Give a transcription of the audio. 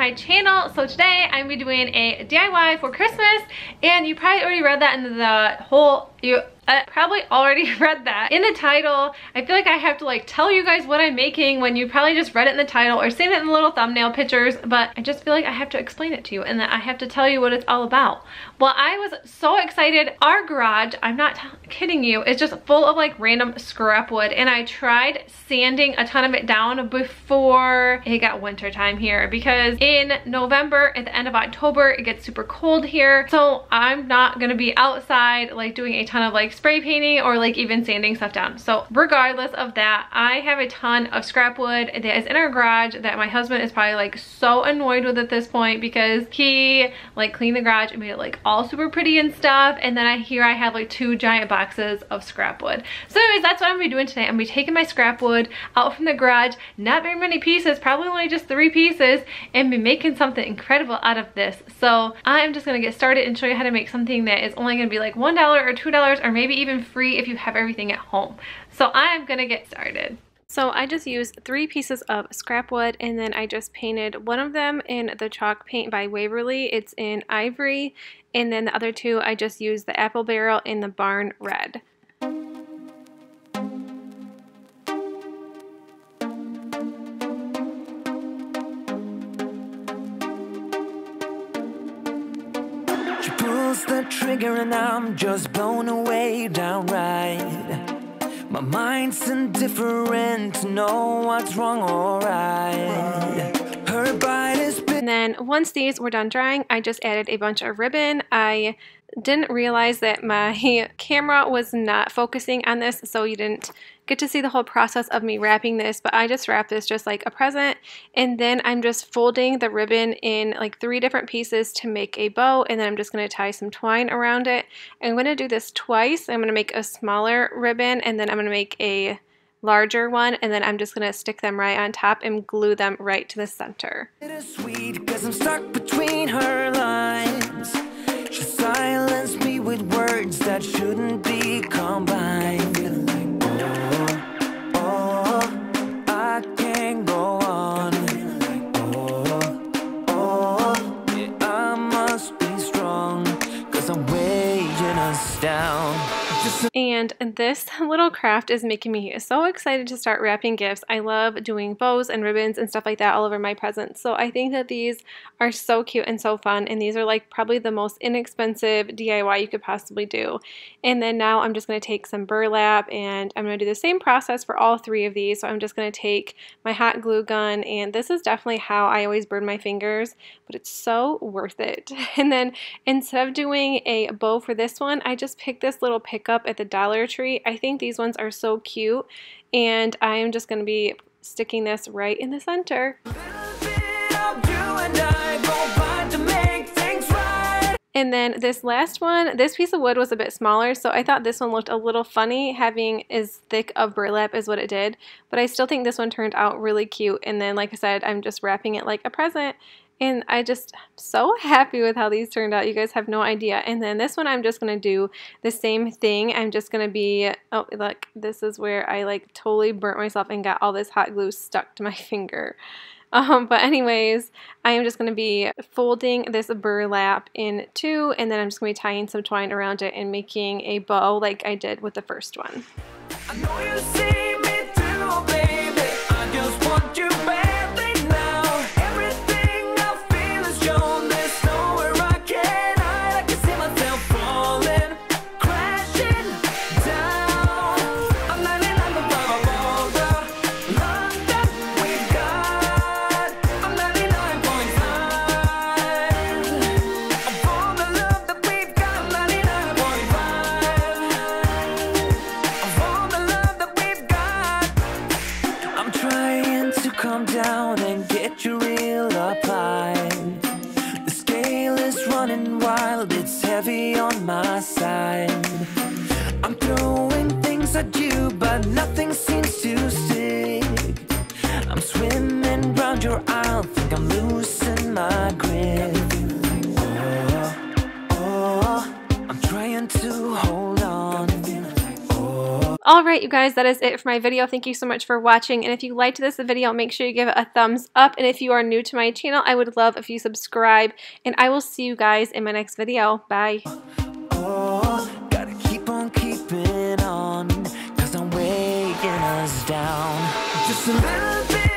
my channel. So today I'm gonna be doing a DIY for Christmas, and you probably already read that in the whole, probably already read that in the title. I feel like I have to like tell you guys what I'm making when you probably just read it in the title or seen it in the little thumbnail pictures, but I just feel like I have to explain it to you and that I have to tell you what it's all about. Well, I was so excited. Our garage, I'm not kidding you, is just full of like random scrap wood, and I tried sanding a ton of it down before it got winter time here, because in November, at the end of October, it gets super cold here. So I'm not gonna be outside like doing a ton of like spray painting or like even sanding stuff down. So regardless of that, I have a ton of scrap wood that is in our garage that my husband is probably like so annoyed with at this point, because he like cleaned the garage and made it like all super pretty and stuff, and then I have like 2 giant boxes of scrap wood. So anyways, that's what I'm gonna be doing today. I'm gonna be taking my scrap wood out from the garage, not very many pieces, probably only just 3 pieces, and be making something incredible out of this. So I'm just gonna get started and show you how to make something that is only gonna be like $1 or $2 or maybe even free if you have everything at home. So I'm gonna get started. So I just used 3 pieces of scrap wood, and then I just painted one of them in the chalk paint by Waverly. It's in ivory, and then the other 2 I just used the apple barrel in the barn red. She pulls the trigger and I'm just blown away downright. My mind's indifferent to know what's wrong or right. Her bite is big. And then once these were done drying, I just added a bunch of ribbon. I didn't realize that my camera was not focusing on this, so you didn't get to see the whole process of me wrapping this, but I just wrapped this just like a present, and then I'm just folding the ribbon in like 3 different pieces to make a bow, and then I'm just going to tie some twine around it. I'm going to do this twice. I'm going to make a smaller ribbon, and then I'm going to make a larger one, and then I'm just going to stick them right on top and glue them right to the center. Sweet, 'cause I'm stuck between her lines. She silenced me with words that shouldn't be combined. I can't go on. Yeah, I must be strong, 'cause I'm weighing us down. And this little craft is making me so excited to start wrapping gifts. I love doing bows and ribbons and stuff like that all over my presents. So I think that these are so cute and so fun, and these are like probably the most inexpensive DIY you could possibly do. And then now I'm just going to take some burlap, and I'm going to do the same process for all 3 of these. So I'm just going to take my hot glue gun, and this is definitely how I always burn my fingers, but it's so worth it. And then instead of doing a bow for this one, I just picked this little pickup at the Dollar Tree. I think these ones are so cute, and I am just going to be sticking this right in the center. And then this last one, this piece of wood was a bit smaller, so I thought this one looked a little funny having as thick of burlap as what it did, but I still think this one turned out really cute. And then like I said, I'm just wrapping it like a present, and I'm so happy with how these turned out. You guys have no idea. And then this one, I'm just going to do the same thing. I'm just going to be, oh look, this is where I like totally burnt myself and got all this hot glue stuck to my finger. But anyways, I am just going to be folding this burlap in 2, and then I'm just going to be tying some twine around it and making a bow like I did with the first one. I know you see me through, baby. I just want you badly now. Everything I feel is shown. There's nowhere I can hide. I can see myself falling, crashing down. I'm 99.5 of all the love that we've got. I'm 99.5 of all the love that we've got. I'm 99.5 of all the love that we've got. I'm trying to calm down and get you real applied. The scale is running wild, it's heavy on my side. I'm throwing things at you, but nothing seems to stick. I'm swimming round your aisle, think I'm losing my grip. I'm trying to hold on. All right, you guys, that is it for my video. Thank you so much for watching. And if you liked this video, make sure you give it a thumbs up. And if you are new to my channel, I would love if you subscribe. And I will see you guys in my next video. Bye. Oh, gotta keep on keeping on, 'cause I'm weighing us down. Just a little bit.